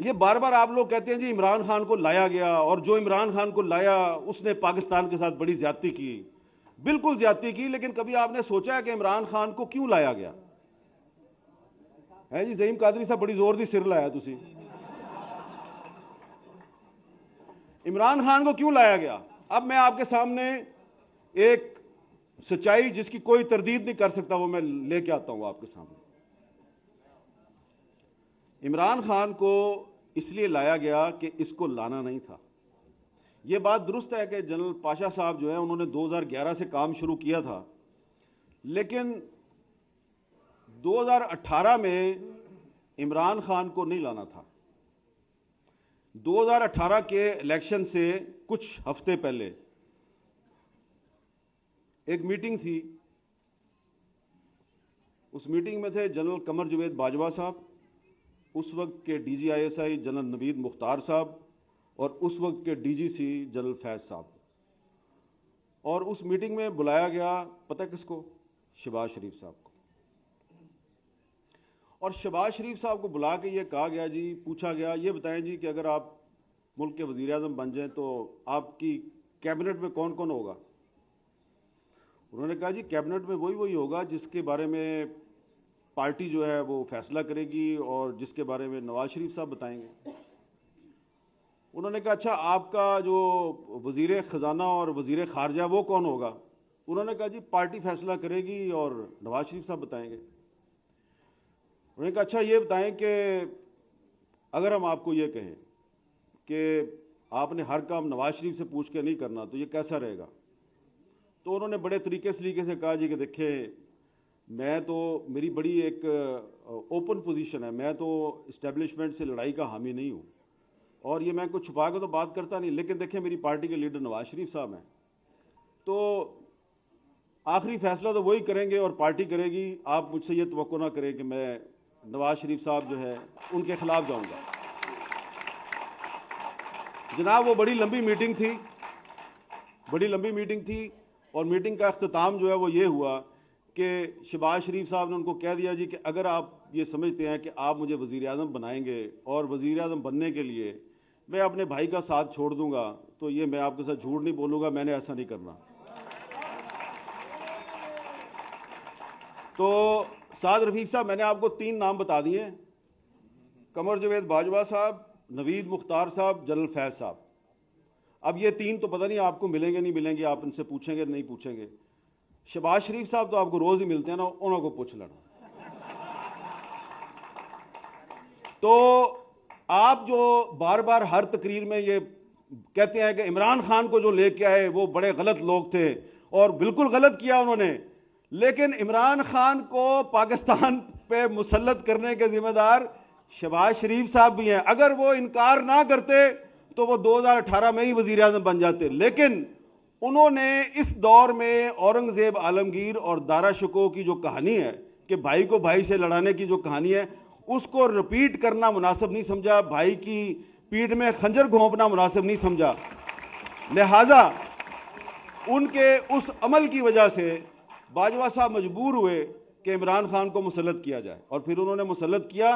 ये बार बार आप लोग कहते हैं जी इमरान खान को लाया गया, और जो इमरान खान को लाया उसने पाकिस्तान के साथ बड़ी ज्यादती की। बिल्कुल ज्यादती की, लेकिन कभी आपने सोचा है कि इमरान खान को क्यों लाया गया है? जी ज़हीम कादरी साहब बड़ी जोर दी सिर लाया तुसी। इमरान खान को क्यों लाया गया? अब मैं आपके सामने एक सच्चाई जिसकी कोई तरदीद नहीं कर सकता वो मैं लेके आता हूं आपके सामने। इमरान खान को इसलिए लाया गया कि इसको लाना नहीं था। यह बात दुरुस्त है कि जनरल पाशा साहब जो है उन्होंने 2011 से काम शुरू किया था, लेकिन 2018 में इमरान खान को नहीं लाना था। 2018 के इलेक्शन से कुछ हफ्ते पहले एक मीटिंग थी। उस मीटिंग में थे जनरल कमर जवेद बाजवा साहब, उस वक्त के DGISI जनरल नवीद मुख्तार साहब, और उस वक्त के DGC जनरल फैज साहब। और उस मीटिंग में बुलाया गया पता किसको? शहबाज शरीफ साहब को। और शहबाज शरीफ साहब को बुला के ये कहा गया जी, पूछा गया ये बताएं जी कि अगर आप मुल्क के वज़ीर आज़म बन जाएं तो आपकी कैबिनेट में कौन कौन होगा? उन्होंने कहा जी कैबिनेट में वही होगा जिसके बारे में पार्टी जो है वो फैसला करेगी और जिसके बारे में नवाज शरीफ साहब बताएंगे। उन्होंने कहा अच्छा आपका जो वज़ीर ख़जाना और वज़ीर ख़ारजा वो कौन होगा? उन्होंने कहा जी पार्टी फैसला करेगी और नवाज शरीफ साहब बताएंगे। उन्होंने कहा अच्छा ये बताएं कि अगर हम आपको ये कहें कि आपने हर काम नवाज शरीफ से पूछ के नहीं करना तो ये कैसा रहेगा? तो उन्होंने बड़े तरीके से कहा जी कि देखिए मैं तो, मेरी बड़ी एक ओपन पोजीशन है, मैं तो इस्टेब्लिशमेंट से लड़ाई का हामी नहीं हूँ और ये मैं कुछ छुपा के तो बात करता नहीं, लेकिन देखिए मेरी पार्टी के लीडर नवाज शरीफ साहब हैं, तो आखिरी फैसला तो वही करेंगे और पार्टी करेगी। आप मुझसे ये तवक्को ना करें कि मैं नवाज शरीफ साहब जो है उनके खिलाफ जाऊंगा। जनाब वो बड़ी लंबी मीटिंग थी और मीटिंग का अख्ताम जो है वो ये हुआ कि शहबाज शरीफ साहब ने उनको कह दिया जी कि अगर आप ये समझते हैं कि आप मुझे वज़ीर आज़म बनाएंगे और वज़ीर आज़म बनने के लिए मैं अपने भाई का साथ छोड़ दूंगा, तो ये मैं आपके साथ झूठ नहीं बोलूँगा, मैंने ऐसा नहीं करना। तो साद रफीक साहब मैंने आपको 3 नाम बता दिए, कमर जवेद बाजवा साहब, नवीद मुख्तार साहब, जनरल फैज साहब। अब ये 3 तो पता नहीं आपको मिलेंगे नहीं मिलेंगे, आप इनसे पूछेंगे नहीं पूछेंगे। शहबाज शरीफ साहब तो आपको रोज ही मिलते हैं ना, उनको पूछ लेना। तो आप जो बार बार हर तकरीर में ये कहते हैं कि इमरान खान को जो लेके आए वो बड़े गलत लोग थे, और बिल्कुल गलत किया उन्होंने, लेकिन इमरान खान को पाकिस्तान पे मुसल्लत करने के जिम्मेदार शहबाज शरीफ साहब भी हैं। अगर वो इनकार ना करते तो वो 2018 में ही वजीर आज़म बन जाते, लेकिन उन्होंने इस दौर में औरंगजेब आलमगीर और दारा शिकोह की जो कहानी है कि भाई को भाई से लड़ाने की जो कहानी है उसको रिपीट करना मुनासिब नहीं समझा, भाई की पीठ में खंजर घोंपना मुनासिब नहीं समझा। लिहाजा उनके उस अमल की वजह से बाजवा साहब मजबूर हुए कि इमरान खान को मुसल्लत किया जाए, और फिर उन्होंने मुसल्लत किया,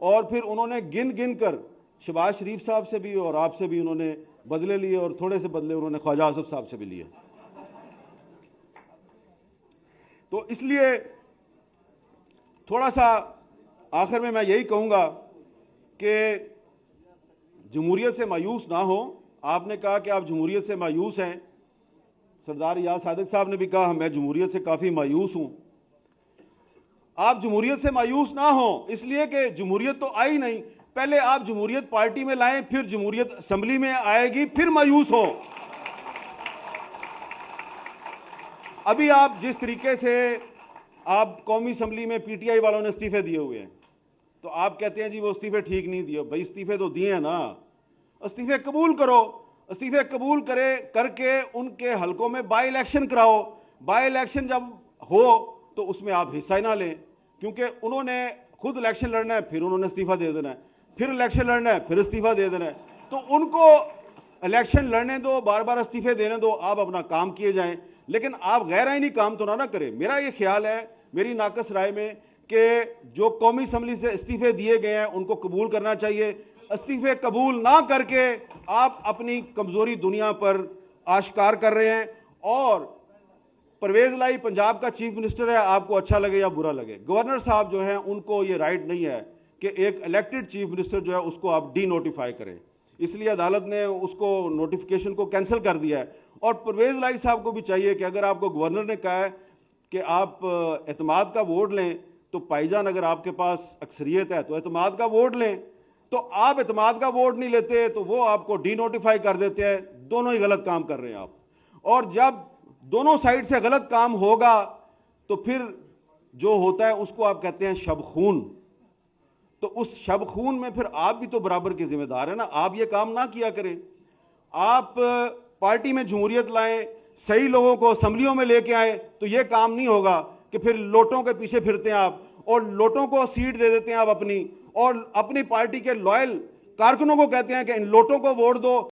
और फिर उन्होंने गिन गिन कर शहबाज शरीफ साहब से भी और आपसे भी उन्होंने बदले लिए, और थोड़े से बदले उन्होंने ख्वाजा आसिफ साहब से भी लिए। तो इसलिए थोड़ा सा आखिर में मैं यही कहूंगा कि जमहूरियत से मायूस ना हो। आपने कहा कि आप जमहूरियत से मायूस हैं, सरदार याद सादिक साहब ने भी कहा मैं जमहूरियत से काफी मायूस हूं। आप जमहूरियत से मायूस ना हो, इसलिए कि जमहूरियत तो आई नहीं, पहले आप जमहूरियत पार्टी में लाएं, फिर जमहूरियत असेंबली में आएगी, फिर मायूस हो। अभी आप जिस तरीके से आप कौमी असेंबली में PTI वालों ने इस्तीफे दिए हुए हैं, तो आप कहते हैं जी वो इस्तीफे ठीक नहीं दिए। भाई इस्तीफे तो दिए हैं ना, इस्तीफे कबूल करो, इस्तीफे कबूल करके उनके हलकों में बाई इलेक्शन कराओ। बाई इलेक्शन जब हो तो उसमें आप हिस्सा ही ना लें, क्योंकि उन्होंने खुद इलेक्शन लड़ना है, फिर उन्होंने इस्तीफा दे देना है, फिर इलेक्शन लड़ना है, फिर इस्तीफा दे देना है। तो उनको इलेक्शन लड़ने दो, बार बार इस्तीफे देने दो, आप अपना काम किए जाएं, लेकिन आप गैर आईनी काम तो ना करें। मेरा ये ख्याल है, मेरी नाकस राय में, कि जो कौमी असेंबली से इस्तीफे दिए गए हैं उनको कबूल करना चाहिए, इस्तीफे कबूल ना करके आप अपनी कमजोरी दुनिया पर आश्कार कर रहे हैं। और परवेज लाई पंजाब का चीफ मिनिस्टर है, आपको अच्छा लगे या बुरा लगे, गवर्नर साहब जो हैं उनको ये राइट नहीं है कि एक इलेक्टेड चीफ मिनिस्टर जो है उसको आप डी नोटिफाई करें। इसलिए अदालत ने उसको नोटिफिकेशन को कैंसिल कर दिया है। और परवेज लाई साहब को भी चाहिए कि अगर आपको गवर्नर ने कहा है कि आप एतमाद का वोट लें, तो भाईजान अगर आपके पास अक्सरियत है तो एतमाद का वोट लें। तो आप एतमाद का वोट नहीं लेते तो वो आपको डी नोटिफाई कर देते हैं। दोनों ही गलत काम कर रहे हैं आप। और जब दोनों साइड से गलत काम होगा तो फिर जो होता है उसको आप कहते हैं शब-खून। तो उस शब-खून में फिर आप भी तो बराबर के जिम्मेदार हैं ना। आप ये काम ना किया करें। आप पार्टी में जमहूरियत लाएं, सही लोगों को असेंबलियों में लेके आए, तो ये काम नहीं होगा कि फिर लोटों के पीछे फिरते हैं आप और लोटों को सीट दे देते हैं आप अपनी, और अपनी पार्टी के लॉयल कारकुनों को कहते हैं कि इन लोटों को वोट दो।